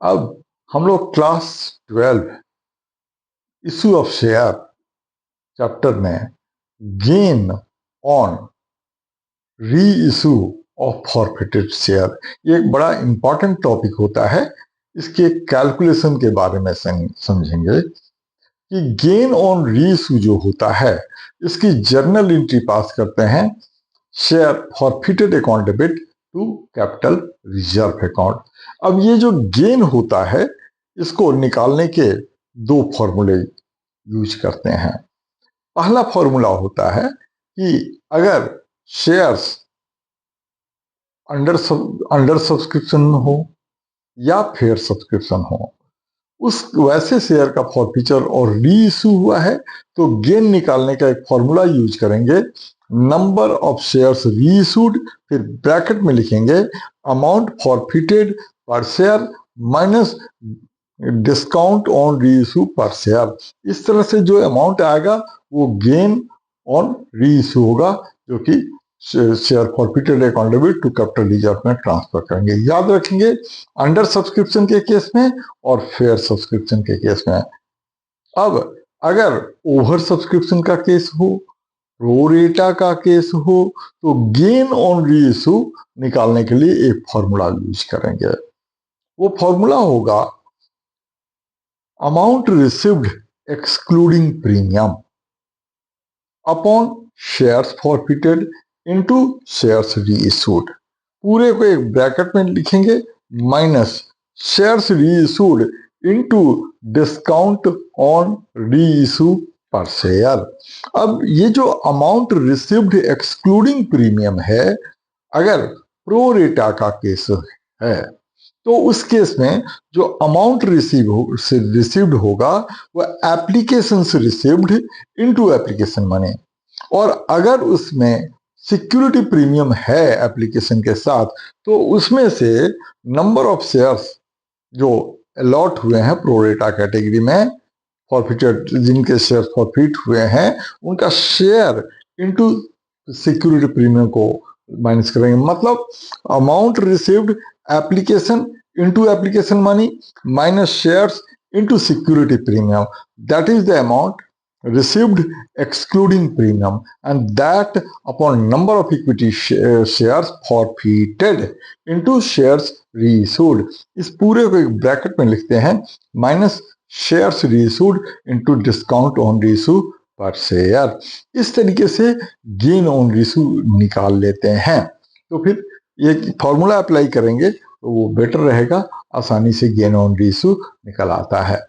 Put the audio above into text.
अब हम लोग class 12 issue of share chapter में gain on reissue of forfeited share, ये एक बड़ा इंपॉर्टेंट टॉपिक होता है। इसके कैलकुलेशन के बारे में समझेंगे कि गेन ऑन री इशू जो होता है इसकी जर्नल एंट्री पास करते हैं share forfeited account debit to capital reserve account. अब ये जो गेन होता है इसको निकालने के दो फॉर्मूले यूज करते हैं। पहला फॉर्मूला होता है कि अगर शेयर्स अंडर सब्सक्रिप्शन हो या फेयर सब्सक्रिप्शन हो, उस वैसे शेयर का फॉरफीचर और री इशू हुआ है तो गेन निकालने का एक फॉर्मूला यूज करेंगे, नंबर ऑफ शेयर्स री इशूड, फिर ब्रैकेट में लिखेंगे अमाउंट फॉरफिटेड पर शेयर माइनस डिस्काउंट ऑन री इशू पर शेयर। इस तरह से जो अमाउंट आएगा वो गेन ऑन री इशू होगा, जो कि share forfeited account debit to capital reserve में ट्रांसफर करेंगे। याद रखेंगे अंडर सब्सक्रिप्शन के केस में और फेयर सब्सक्रिप्शन के केस में। अब अगर ओवर सब्सक्रिप्शन का केस हो, प्रोरेटा का केस हो, तो गेन ऑन री इशू निकालने के लिए एक फॉर्मूला यूज करेंगे। वो फॉर्मूला होगा amount received excluding premium upon shares forfeited into shares री इशूड। पूरे को एक ब्रैकेट में लिखेंगे माइनस शेयर्स री इशूड इनटू डिस्काउंट ऑन री इशू पर शेयर। अब ये जो अमाउंट रिसीव्ड एक्सक्लूडिंग प्रीमियम है, अगर प्रो रेटा का केस है तो उस केस में जो अमाउंट रिसीव्ड होगा वह एप्लीकेशन से रिसीव्ड इनटू एप्लीकेशन मनी, और अगर उसमें सिक्योरिटी प्रीमियम है एप्लीकेशन के साथ तो उसमें से नंबर ऑफ शेयर्स जो अलॉट हुए हैं प्रोरेटा कैटेगरी में, फॉरफिटेड जिनके शेयर फॉरफिट हुए हैं उनका शेयर इनटू सिक्योरिटी प्रीमियम को माइनस करेंगे। मतलब amount received application into application money minus shares into security premium, that is the amount received excluding premium, and that upon number of equity shares forfeited into shares reissued। इस पूरे को एक bracket में लिखते हैं minus shares reissued into discount on reissue पर share. इस तरीके से गेन ऑन रीइश्यू निकाल लेते हैं। तो फिर ये फॉर्मूला अप्लाई करेंगे तो वो बेटर रहेगा, आसानी से गेन ऑन रीइश्यू निकल आता है।